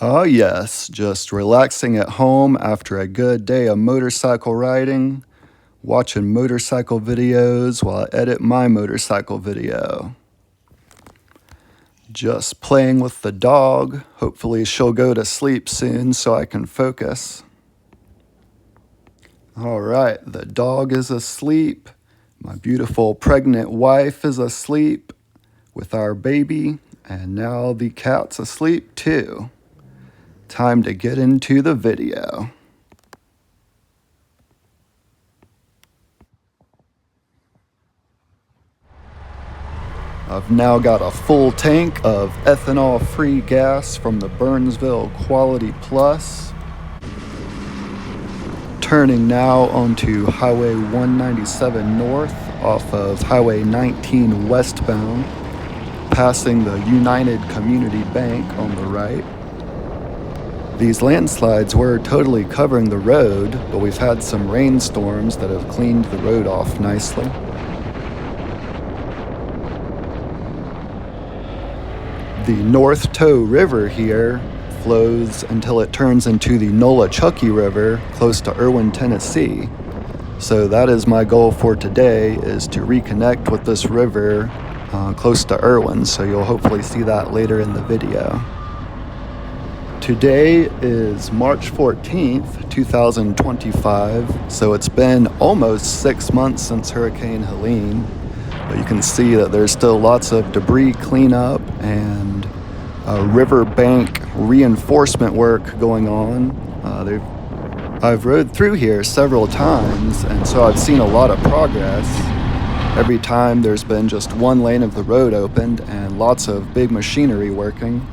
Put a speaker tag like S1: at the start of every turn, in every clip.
S1: Oh yes, just relaxing at home after a good day of motorcycle riding, watching motorcycle videos while I edit my motorcycle video. Just playing with the dog. Hopefully she'll go to sleep soon so I can focus. All right, the dog is asleep. My beautiful pregnant wife is asleep with our baby, and now the cat's asleep too. Time to get into the video. I've now got a full tank of ethanol-free gas from the Burnsville Quality Plus. Turning now onto Highway 197 north off of Highway 19 westbound, passing the United Community Bank on the right. These landslides were totally covering the road, but we've had some rainstorms that have cleaned the road off nicely. The North Toe River here flows until it turns into the Nolichucky River close to Erwin, Tennessee. So that is my goal for today, is to reconnect with this river close to Erwin, so you'll hopefully see that later in the video. Today is March 14th, 2025, so it's been almost 6 months since Hurricane Helene, but you can see that there's still lots of debris cleanup and riverbank reinforcement work going on. I've rode through here several times, and so I've seen a lot of progress. Every time there's been just one lane of the road opened and lots of big machinery working.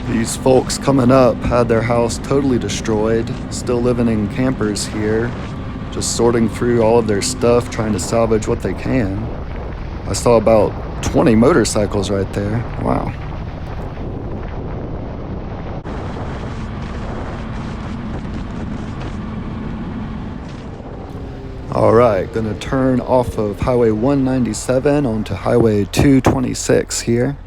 S1: These folks coming up had their house totally destroyed, still living in campers here, just sorting through all of their stuff, trying to salvage what they can. I saw about 20 motorcycles right there. Wow. All right, gonna turn off of Highway 197 onto Highway 226 here.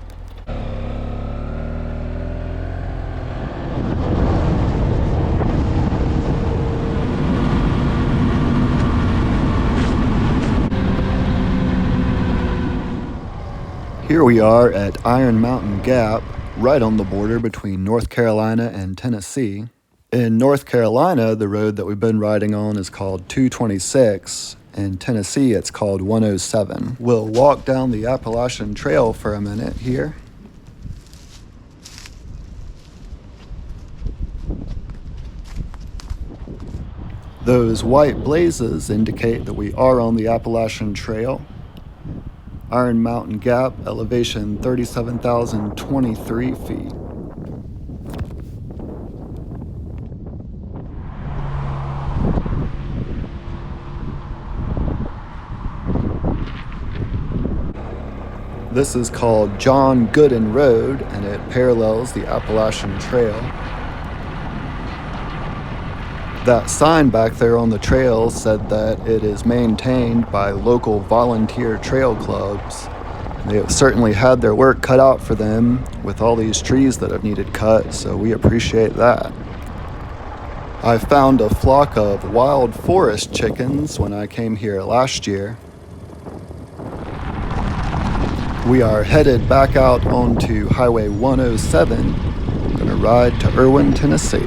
S1: Here we are at Iron Mountain Gap, right on the border between North Carolina and Tennessee. In North Carolina, the road that we've been riding on is called 226. In Tennessee, it's called 107. We'll walk down the Appalachian Trail for a minute here. Those white blazes indicate that we are on the Appalachian Trail. Iron Mountain Gap, elevation 37,023 feet. This is called John Gooden Road, and it parallels the Appalachian Trail. That sign back there on the trail said that it is maintained by local volunteer trail clubs. They have certainly had their work cut out for them with all these trees that have needed cut, so we appreciate that. I found a flock of wild forest chickens when I came here last year. We are headed back out onto Highway 107, gonna ride to Erwin, Tennessee.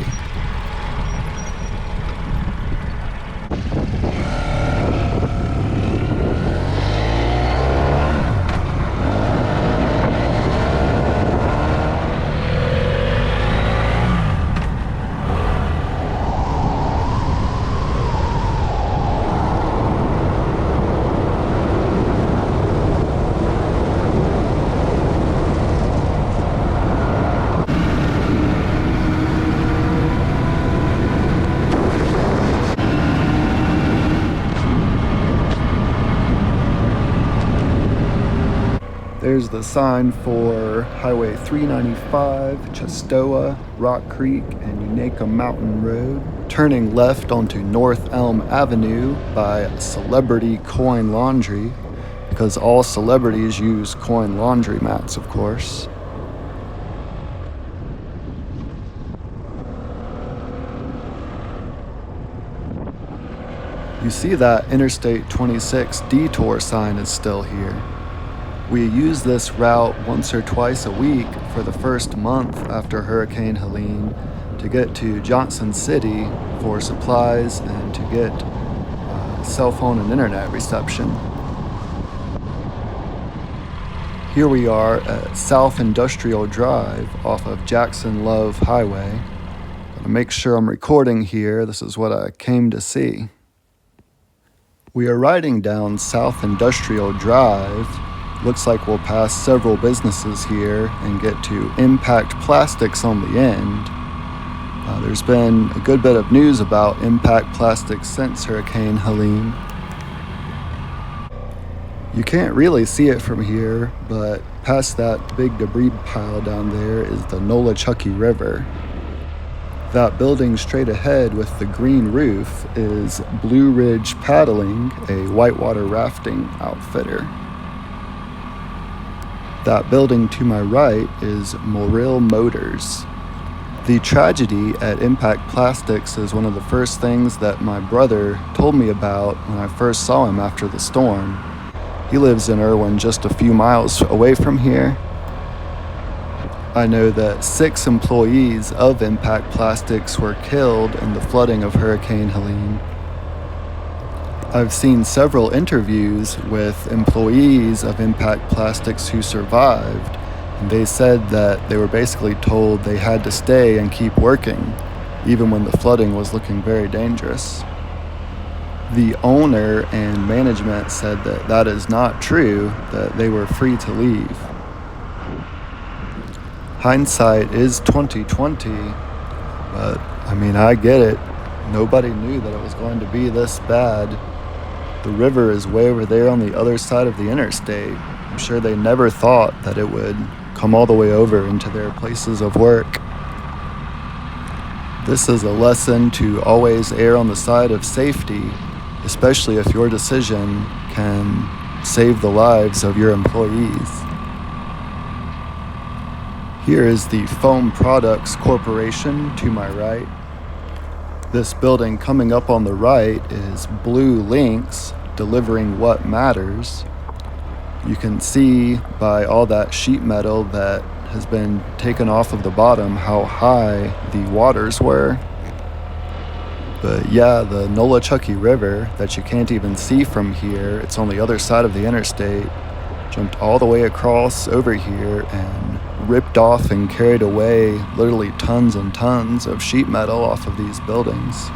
S1: There's the sign for Highway 395, Chestoa, Rock Creek, and Unaka Mountain Road. Turning left onto North Elm Avenue by Celebrity Coin Laundry. You because all celebrities use coin laundromats, of course. You see that Interstate 26 detour sign is still here. We used this route once or twice a week for the first month after Hurricane Helene to get to Johnson City for supplies and to get cell phone and internet reception. Here we are at South Industrial Drive off of Jackson Love Highway. To make sure I'm recording here, this is what I came to see. We are riding down South Industrial Drive. Looks like we'll pass several businesses here and get to Impact Plastics on the end. There's been a good bit of news about Impact Plastics since Hurricane Helene. You can't really see it from here, but past that big debris pile down there is the Nolichucky River. That building straight ahead with the green roof is Blue Ridge Paddling, a whitewater rafting outfitter. That building to my right is Morrill Motors. The tragedy at Impact Plastics is one of the first things that my brother told me about when I first saw him after the storm. He lives in Erwin, just a few miles away from here. I know that 6 employees of Impact Plastics were killed in the flooding of Hurricane Helene. I've seen several interviews with employees of Impact Plastics who survived, and they said that they were basically told they had to stay and keep working, even when the flooding was looking very dangerous. The owner and management said that that is not true, that they were free to leave. Hindsight is 2020, but I get it. Nobody knew that it was going to be this bad. The river is way over there on the other side of the interstate. I'm sure they never thought that it would come all the way over into their places of work. This is a lesson to always err on the side of safety, especially if your decision can save the lives of your employees. Here is the Foam Products Corporation to my right. This building coming up on the right is Blue Lynx, delivering what matters. You can see by all that sheet metal that has been taken off of the bottom how high the waters were. But yeah, the Nolichucky River that you can't even see from here, it's on the other side of the interstate, jumped all the way across over here and ripped off and carried away literally tons and tons of sheet metal off of these buildings.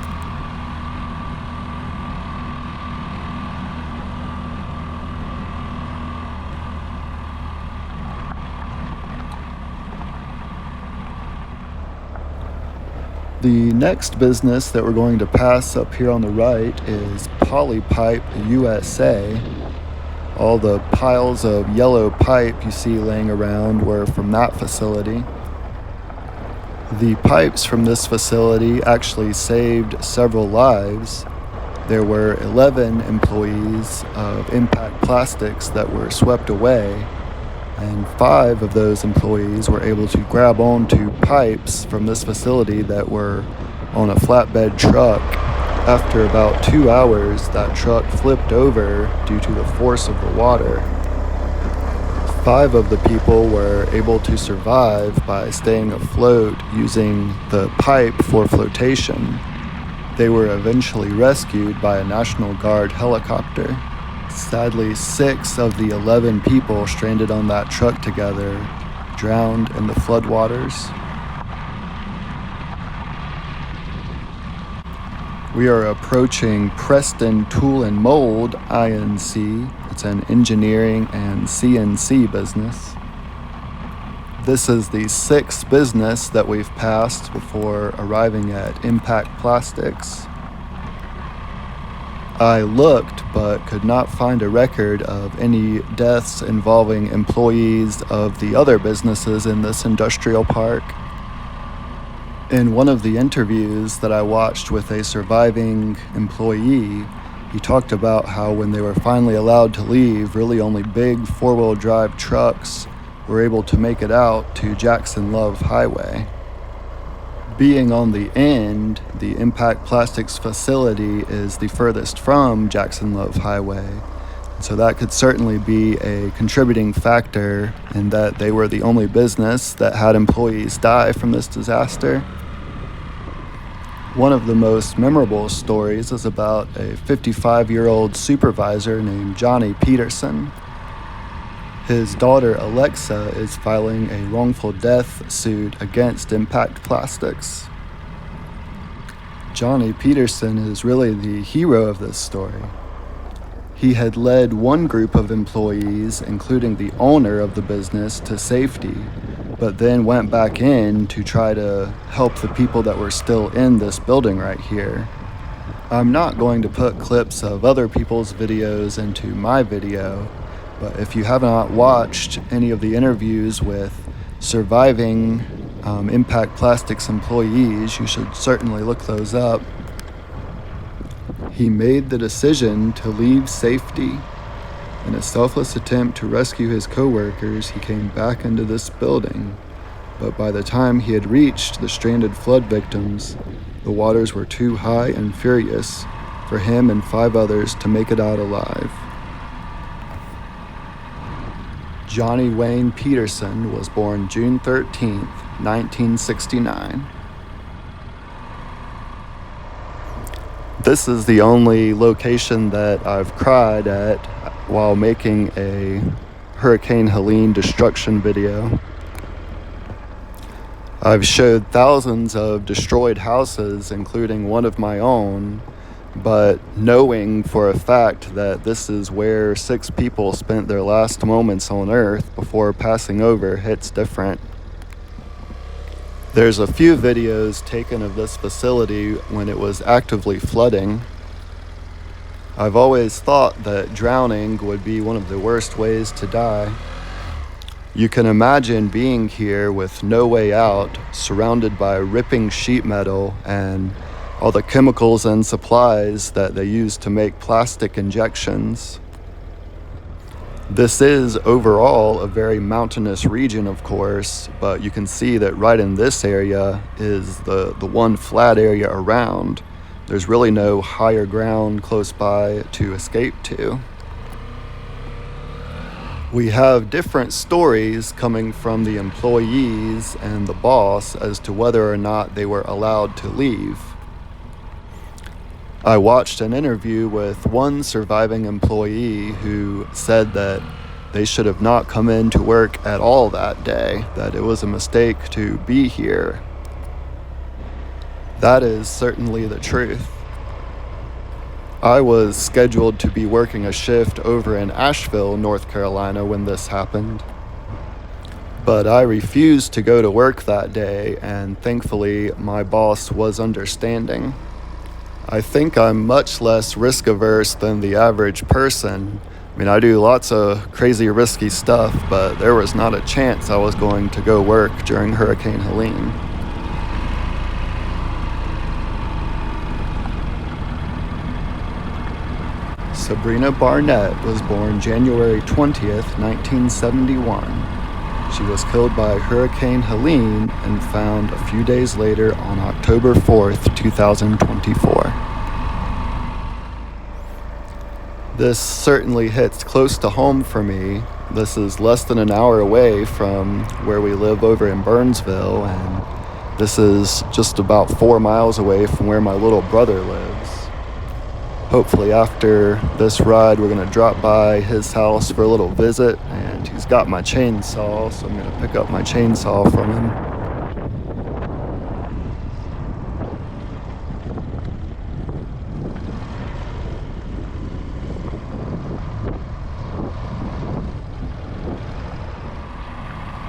S1: The next business that we're going to pass up here on the right is Polypipe USA. All the piles of yellow pipe you see laying around were from that facility. The pipes from this facility actually saved several lives. There were 11 employees of Impact Plastics that were swept away, and 5 of those employees were able to grab onto pipes from this facility that were on a flatbed truck. After about 2 hours, that truck flipped over due to the force of the water. 5 of the people were able to survive by staying afloat using the pipe for flotation. They were eventually rescued by a National Guard helicopter. Sadly, 6 of the 11 people stranded on that truck together drowned in the floodwaters. We are approaching Preston Tool and Mold INC. It's an engineering and CNC business. This is the 6th business that we've passed before arriving at Impact Plastics. I looked but could not find a record of any deaths involving employees of the other businesses in this industrial park. In one of the interviews that I watched with a surviving employee, He talked about how when they were finally allowed to leave, really only big four-wheel drive trucks were able to make it out to Jackson Love Highway. Being on the end, the Impact Plastics facility is the furthest from Jackson Love Highway. So that could certainly be a contributing factor in that they were the only business that had employees die from this disaster. One of the most memorable stories is about a 55-year-old supervisor named Johnny Peterson. His daughter Alexa is filing a wrongful death suit against Impact Plastics. Johnny Peterson is really the hero of this story. He had led one group of employees, including the owner of the business, to safety, but then went back in to try to help the people that were still in this building right here. I'm not going to put clips of other people's videos into my video, but if you have not watched any of the interviews with surviving Impact Plastics employees, you should certainly look those up. He made the decision to leave safety. In a selfless attempt to rescue his co-workers, he came back into this building. But by the time he had reached the stranded flood victims, the waters were too high and furious for him and 5 others to make it out alive. Johnny Wayne Peterson was born June 13th, 1969. This is the only location that I've cried at while making a Hurricane Helene destruction video. I've showed thousands of destroyed houses, including one of my own, but knowing for a fact that this is where 6 people spent their last moments on Earth before passing over hits different. There's a few videos taken of this facility when it was actively flooding. I've always thought that drowning would be one of the worst ways to die. You can imagine being here with no way out, surrounded by ripping sheet metal and all the chemicals and supplies that they use to make plastic injections. This is overall a very mountainous region, of course, but you can see that right in this area is the one flat area around. There's really no higher ground close by to escape to. We have different stories coming from the employees and the boss as to whether or not they were allowed to leave. I watched an interview with one surviving employee who said that they should have not come in to work at all that day, that it was a mistake to be here. That is certainly the truth. I was scheduled to be working a shift over in Asheville, North Carolina when this happened, but I refused to go to work that day, and thankfully my boss was understanding. I think I'm much less risk averse than the average person. I mean, I do lots of crazy risky stuff, but there was not a chance I was going to go work during Hurricane Helene. Sabrina Barnett was born January 20th, 1971. She was killed by Hurricane Helene and found a few days later on October 4th, 2024. This certainly hits close to home for me. This is less than an hour away from where we live over in Burnsville, and this is just about 4 miles away from where my little brother lives. Hopefully after this ride, we're going to drop by his house for a little visit, and he's got my chainsaw, so I'm going to pick up my chainsaw from him.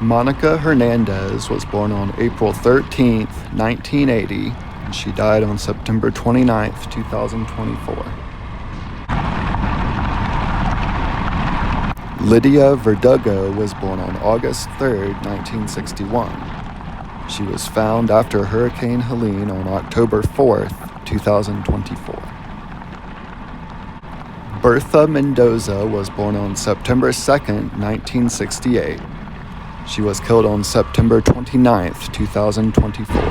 S1: Monica Hernandez was born on April 13th, 1980. She died on September 29th, 2024. Lydia Verdugo was born on August 3rd, 1961. She was found after Hurricane Helene on October 4th, 2024. Bertha Mendoza was born on September 2nd, 1968. She was killed on September 29th, 2024.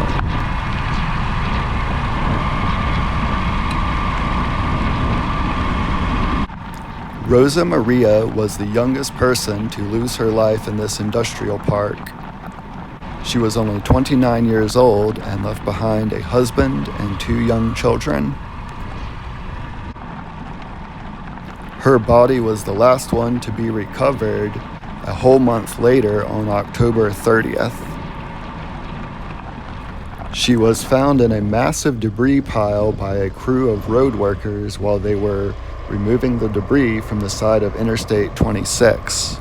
S1: Rosa Maria was the youngest person to lose her life in this industrial park. She was only 29 years old and left behind a husband and 2 young children. Her body was the last one to be recovered a whole month later on October 30th. She was found in a massive debris pile by a crew of road workers while they were removing the debris from the side of Interstate 26.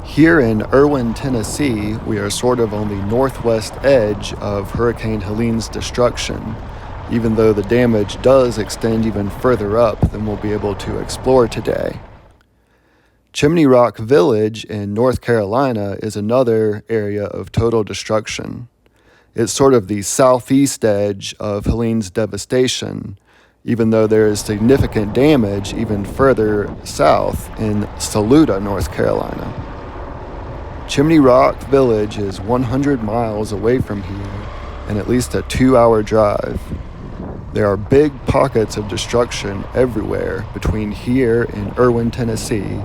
S1: Here in Erwin, Tennessee, we are sort of on the northwest edge of Hurricane Helene's destruction, even though the damage does extend even further up than we'll be able to explore today. Chimney Rock Village in North Carolina is another area of total destruction. It's sort of the southeast edge of Helene's devastation, even though there is significant damage even further south in Saluda, North Carolina. Chimney Rock Village is 100 miles away from here and at least a 2-hour drive. There are big pockets of destruction everywhere between here in Erwin, Tennessee,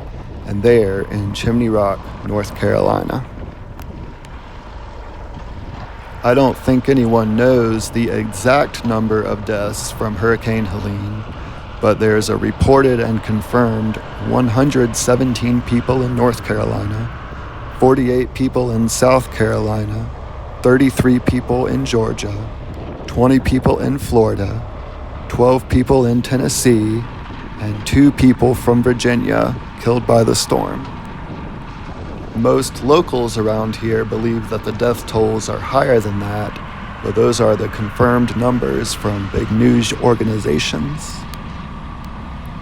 S1: and there in Chimney Rock, North Carolina. I don't think anyone knows the exact number of deaths from Hurricane Helene, but there's a reported and confirmed 117 people in North Carolina, 48 people in South Carolina, 33 people in Georgia, 20 people in Florida, 12 people in Tennessee, and 2 people from Virginia killed by the storm. Most locals around here believe that the death tolls are higher than that, but those are the confirmed numbers from big news organizations.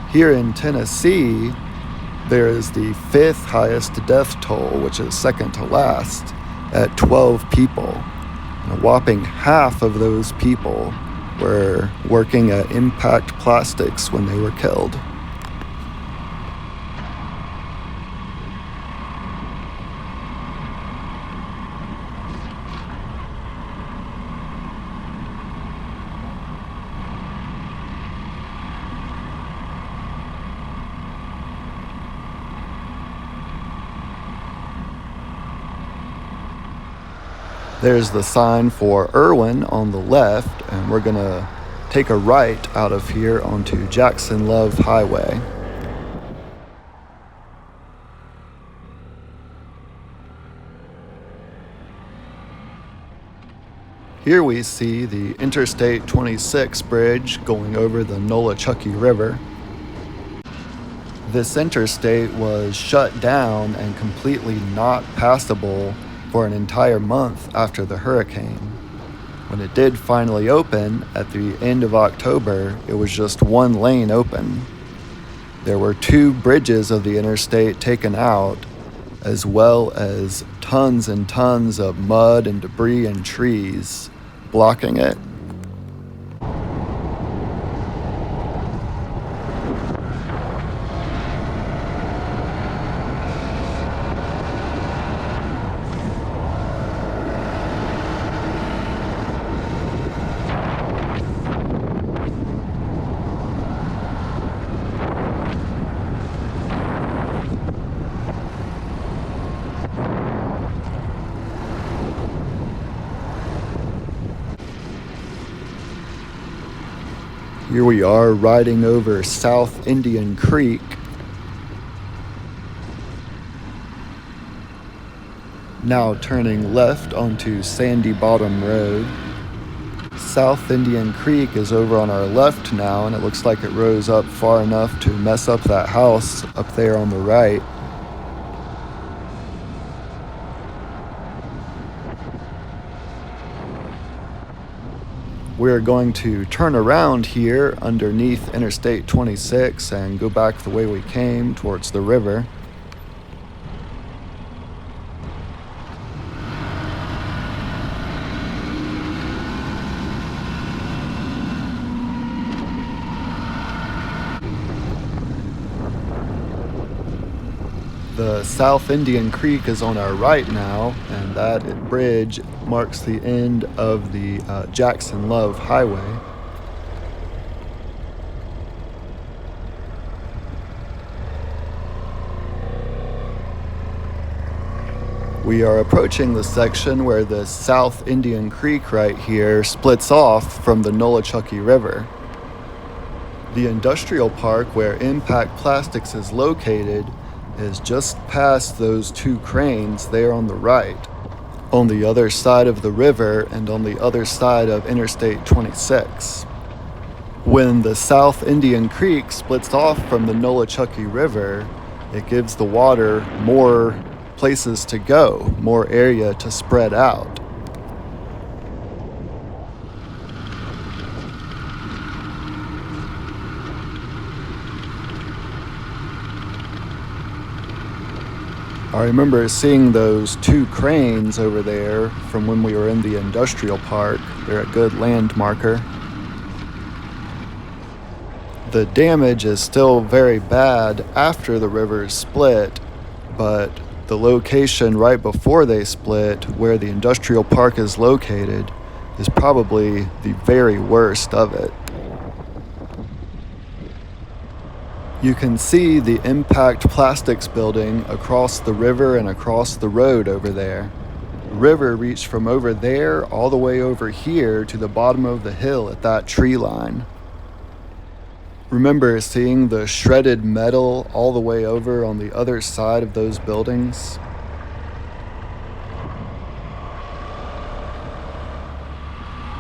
S1: Here in Tennessee, there is the 5th highest death toll, which is second to last, at 12 people. And a whopping half of those people were working at Impact Plastics when they were killed. There's the sign for Erwin on the left, and we're gonna take a right out of here onto Jackson Love Highway. Here we see the Interstate 26 bridge going over the Nolichucky River. This interstate was shut down and completely not passable for an entire month after the hurricane. When it did finally open at the end of October, it was just one lane open. There were 2 bridges of the interstate taken out, as well as tons and tons of mud and debris and trees blocking it. Here we are riding over South Indian Creek. Now turning left onto Sandy Bottom Road. South Indian Creek is over on our left now, and it looks like it rose up far enough to mess up that house up there on the right. We're going to turn around here underneath Interstate 26 and go back the way we came towards the river. The South Indian Creek is on our right now, and that bridge marks the end of the Jackson Love Highway. We are approaching the section where the South Indian Creek right here splits off from the Nolichucky River. The industrial park where Impact Plastics is located is just past those two cranes there on the right, on the other side of the river and on the other side of Interstate 26. When the South Indian Creek splits off from the Nolichucky River, it gives the water more places to go, more area to spread out. I remember seeing those two cranes over there from when we were in the industrial park. They're a good landmarker. The damage is still very bad after the rivers split, but the location right before they split, where the industrial park is located, is probably the very worst of it. You can see the Impact Plastics building across the river and across the road over there. The river reached from over there all the way over here to the bottom of the hill at that tree line. Remember seeing the shredded metal all the way over on the other side of those buildings?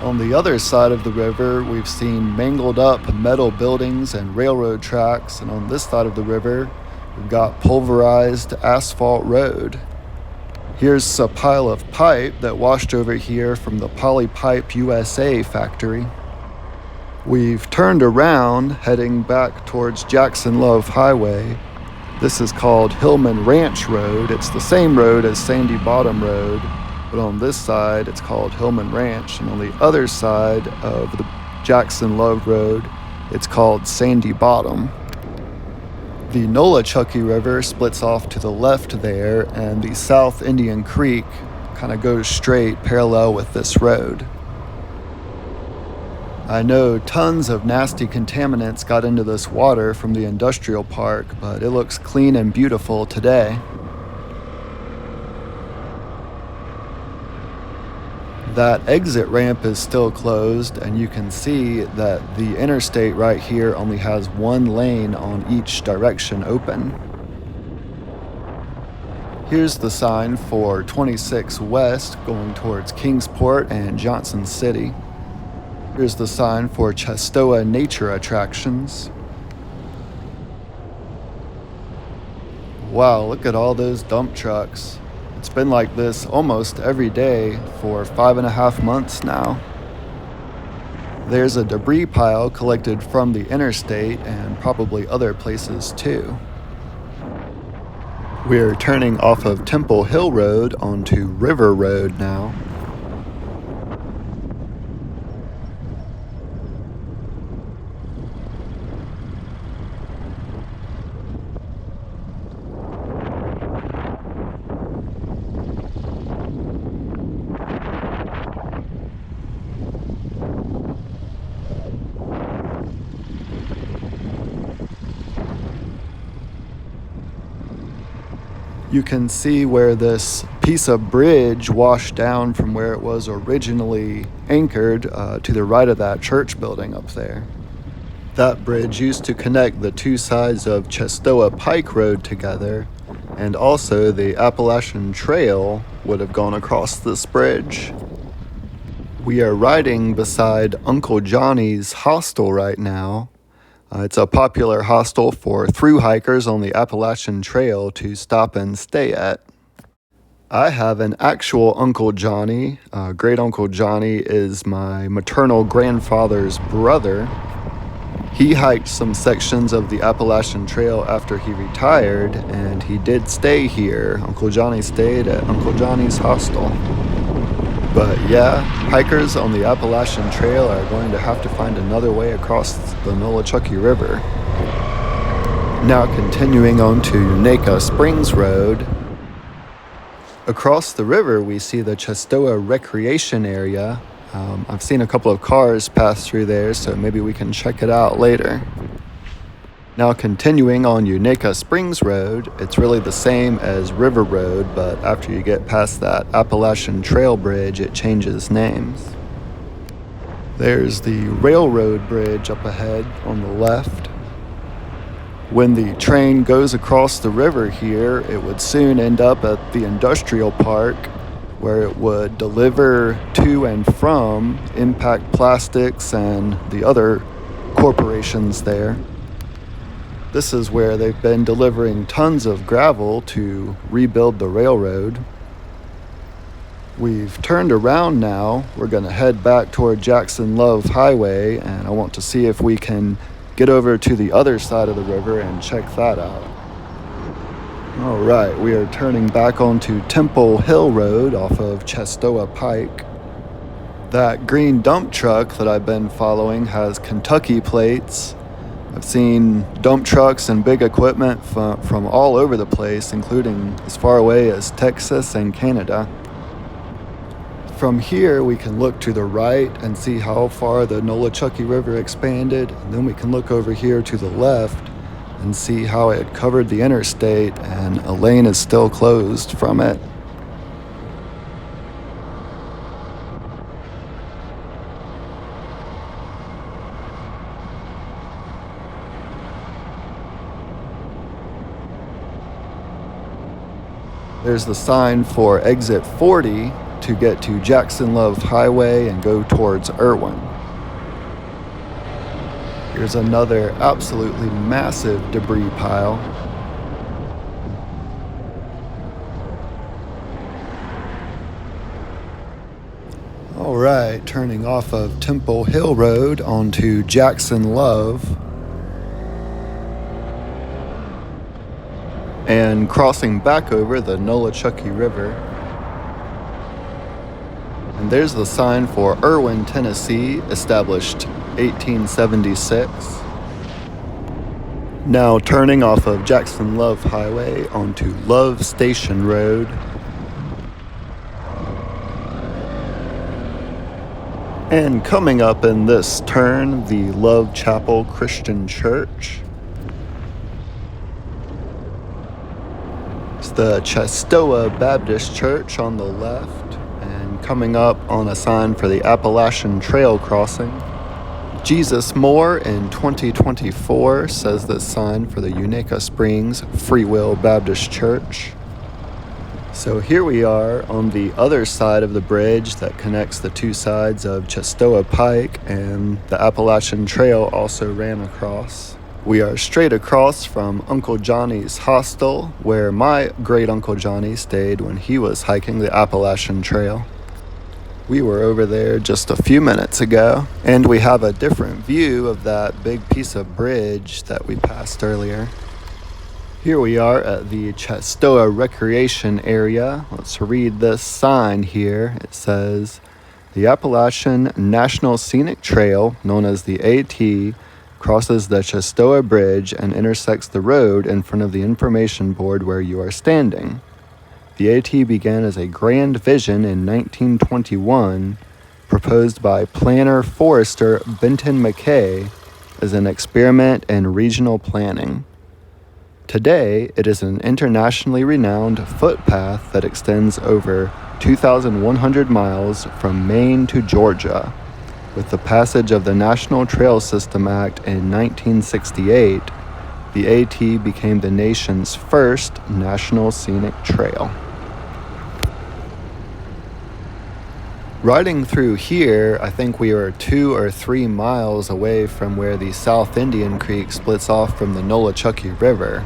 S1: On the other side of the river, we've seen mangled up metal buildings and railroad tracks, and on this side of the river, we've got pulverized asphalt road. Here's a pile of pipe that washed over here from the Polypipe USA factory. We've turned around, heading back towards Jackson Love Highway. This is called Hilemon Ranch Rd. It's the same road as Sandy Bottom Road, but on this side it's called Hilemon Ranch, and on the other side of the Jackson Love Road it's called Sandy Bottom. The Nolichucky River splits off to the left there, and the South Indian Creek kind of goes straight parallel with this road. I know tons of nasty contaminants got into this water from the industrial park, but it looks clean and beautiful today. That exit ramp is still closed, and you can see that the interstate right here only has one lane on each direction open. Here's the sign for 26 West going towards Kingsport and Johnson City. Here's the sign for Chestoa Nature Attractions. Wow, look at all those dump trucks. It's been like this almost every day for 5.5 months now. There's a debris pile collected from the interstate and probably other places too. We're turning off of Temple Hill Road onto River Road now. You can see where this piece of bridge washed down from where it was originally anchored to the right of that church building up there. That bridge used to connect the two sides of Chestoa Pike Road together, and also the Appalachian Trail would have gone across this bridge. We are riding beside Uncle Johnny's Hostel right now. It's a popular hostel for thru hikers on the Appalachian Trail to stop and stay at. I have an actual Uncle Johnny. Great Uncle Johnny is my maternal grandfather's brother. He hiked some sections of the Appalachian Trail after he retired, and he did stay here. Uncle Johnny stayed at Uncle Johnny's Hostel. But yeah, hikers on the Appalachian Trail are going to have to find another way across the Nolichucky River. Now continuing on to Unaka Springs Rd. Across the river, we see the Chestoa recreation area. I've seen a couple of cars pass through there, so maybe we can check it out later. Now continuing on Unaka Springs Rd, it's really the same as River Road, but after you get past that Appalachian Trail bridge, it changes names. There's the railroad bridge up ahead on the left. When the train goes across the river here, it would soon end up at the industrial park, where it would deliver to and from Impact Plastics and the other corporations there. This is where they've been delivering tons of gravel to rebuild the railroad. We've turned around now. We're going to head back toward Jackson Love Highway, and I want to see if we can get over to the other side of the river and check that out. Alright, we are turning back onto Temple Hill Road off of Chestoa Pike. That green dump truck that I've been following has Kentucky plates. I've seen dump trucks and big equipment from all over the place, including as far away as Texas and Canada. From here, we can look to the right and see how far the Nolichucky River expanded, and then we can look over here to the left and see how it covered the interstate, and a lane is still closed from it. There's the sign for exit 40 to get to Jackson Love Highway and go towards Erwin. Here's another absolutely massive debris pile. Alright, turning off of Temple Hill Road onto Jackson Love. And crossing back over the Nolichucky River. And there's the sign for Erwin, Tennessee, established 1876. Now turning off of Jackson Love Highway onto Love Station Road. And coming up in this turn, the Love Chapel Christian Church. It's the Chestoa Baptist Church on the left. Coming up on a sign for the Appalachian Trail crossing. Jesus More in 2024 says this sign for the Unaka Springs Free Will Baptist Church. So here we are on the other side of the bridge that connects the two sides of Chestoa Pike, and the Appalachian Trail also ran across. We are straight across from Uncle Johnny's Hostel, where my great Uncle Johnny stayed when he was hiking the Appalachian Trail. We were over there just a few minutes ago, and we have a different view of that big piece of bridge that we passed earlier. Here we are at the Chestoa Recreation Area. Let's read this sign here. It says, "The Appalachian National Scenic Trail, known as the AT, crosses the Chestoa Bridge and intersects the road in front of the information board where you are standing. The AT began as a grand vision in 1921, proposed by planner forester Benton McKay as an experiment in regional planning. Today, it is an internationally renowned footpath that extends over 2,100 miles from Maine to Georgia. With the passage of the National Trail System Act in 1968, the AT became the nation's first national scenic trail." Riding through here, I think we are 2 or 3 miles away from where the South Indian Creek splits off from the Nolichucky River.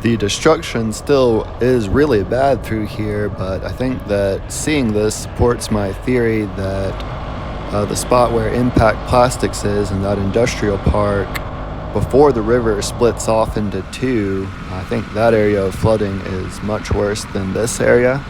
S1: The destruction still is really bad through here, but I think that seeing this supports my theory that the spot where Impact Plastics is in that industrial park, before the river splits off into two, I think that area of flooding is much worse than this area.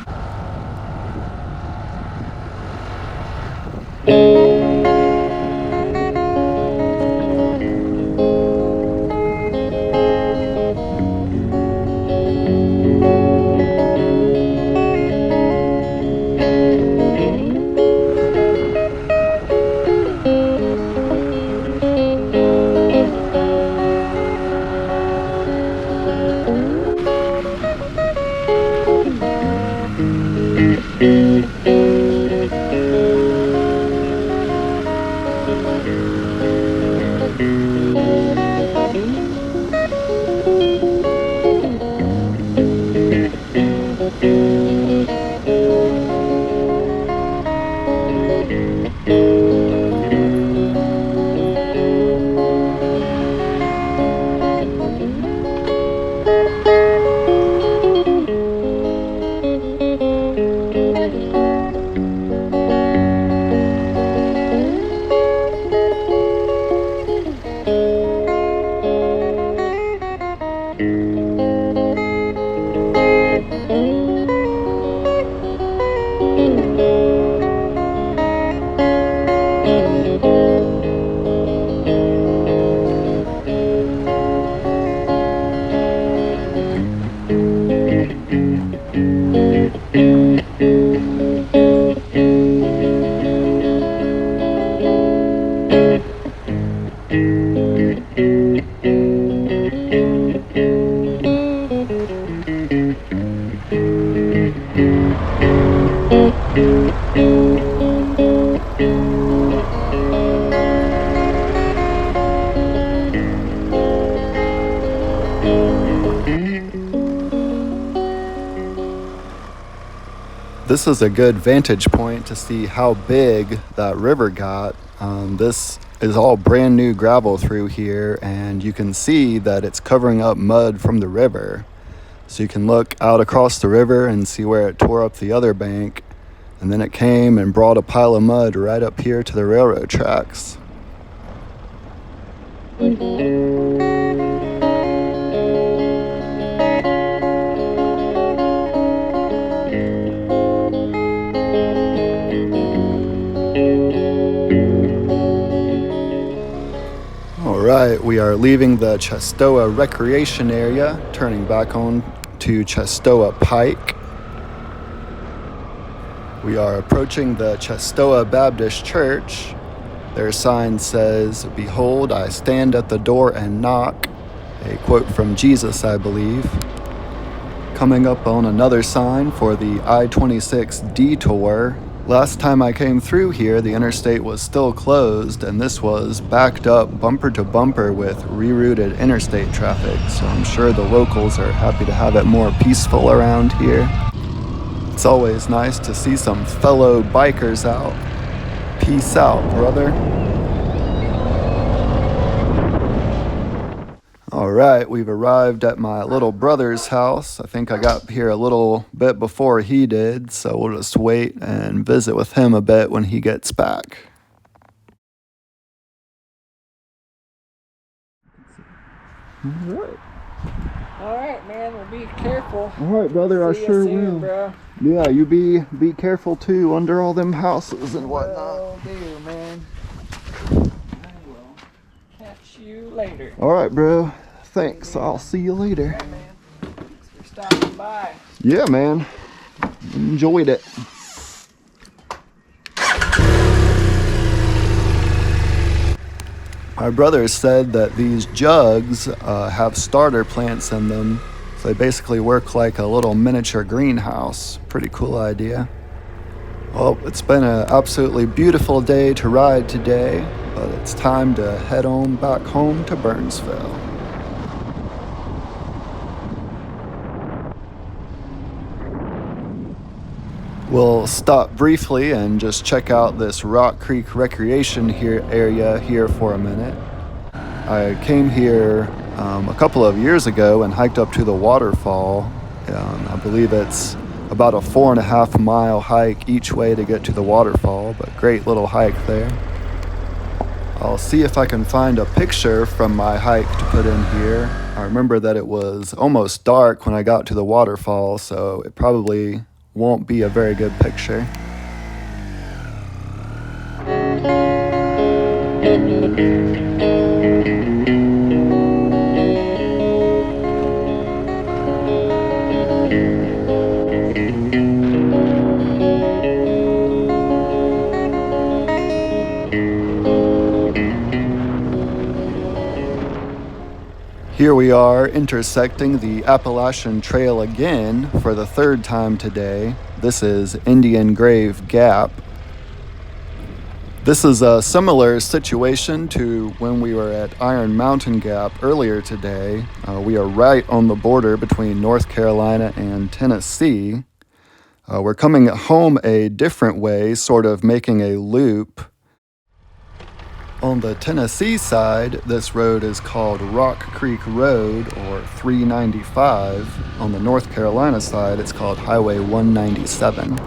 S1: This is a good vantage point to see how big that river got. This is all brand new gravel through here, and you can see that it's covering up mud from the river. So you can look out across the river and see where it tore up the other bank, and then it came and brought a pile of mud right up here to the railroad tracks. Alright, we are leaving the Chestoa recreation area, turning back on to Chestoa Pike. We are approaching the Chestoa Baptist Church. Their sign says, "Behold, I stand at the door and knock," a quote from Jesus, I believe. Coming up on another sign for the I-26 detour. Last time I came through here, the interstate was still closed, and this was backed up bumper to bumper with rerouted interstate traffic, so I'm sure the locals are happy to have it more peaceful around here. It's always nice to see some fellow bikers out. Peace out, brother. Alright, we've arrived at my little brother's house. I think I got here a little bit before he did, so we'll just wait and visit with him a bit when he gets back.
S2: Alright, man, well, be careful.
S1: Alright, brother, I sure will.
S2: Bro.
S1: Yeah, you be careful too under all them houses and whatnot.
S2: Will do, man. I will catch you later.
S1: Alright, bro. Thanks. I'll see you later.
S2: Hey, man. Thanks for stopping by.
S1: Yeah, man. Enjoyed it. My brother said that these jugs have starter plants in them. So they basically work like a little miniature greenhouse. Pretty cool idea. Well, it's been an absolutely beautiful day to ride today, but it's time to head on back home to Burnsville. We'll stop briefly and just check out this Rock Creek recreation area here for a minute. I came here a couple of years ago and hiked up to the waterfall. I believe it's about a 4.5 mile hike each way to get to the waterfall, but great little hike there. I'll see if I can find a picture from my hike to put in here. I remember that it was almost dark when I got to the waterfall, so it probably won't be a very good picture. Here we are intersecting the Appalachian Trail again for the third time today. This is Indian Grave Gap. This is a similar situation to when we were at Iron Mountain Gap earlier today. We are right on the border between North Carolina and Tennessee. We're coming home a different way, sort of making a loop. On the Tennessee side, this road is called Rock Creek Road, or 395. On the North Carolina side, it's called Highway 197.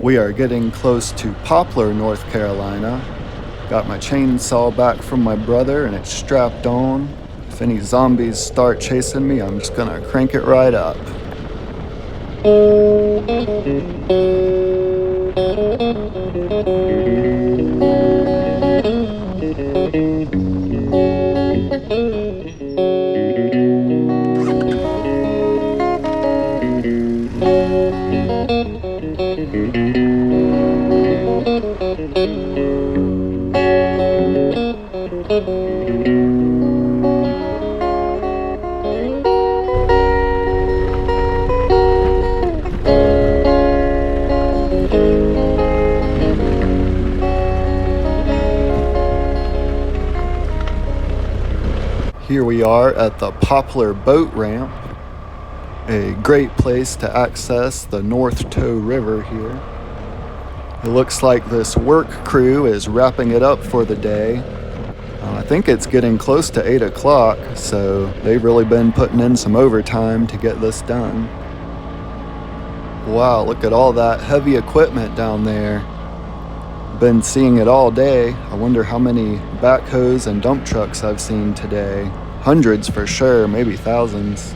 S1: We are getting close to Poplar, North Carolina. Got my chainsaw back from my brother and it's strapped on. If any zombies start chasing me, I'm just gonna crank it right up. Here we are at the Poplar boat ramp, a great place to access the North Toe River here. It looks like this work crew is wrapping it up for the day. I think it's getting close to 8 o'clock, so they've really been putting in some overtime to get this done. Wow, look at all that heavy equipment down there. Been seeing it all day. I wonder how many backhoes and dump trucks I've seen today. Hundreds for sure, maybe thousands.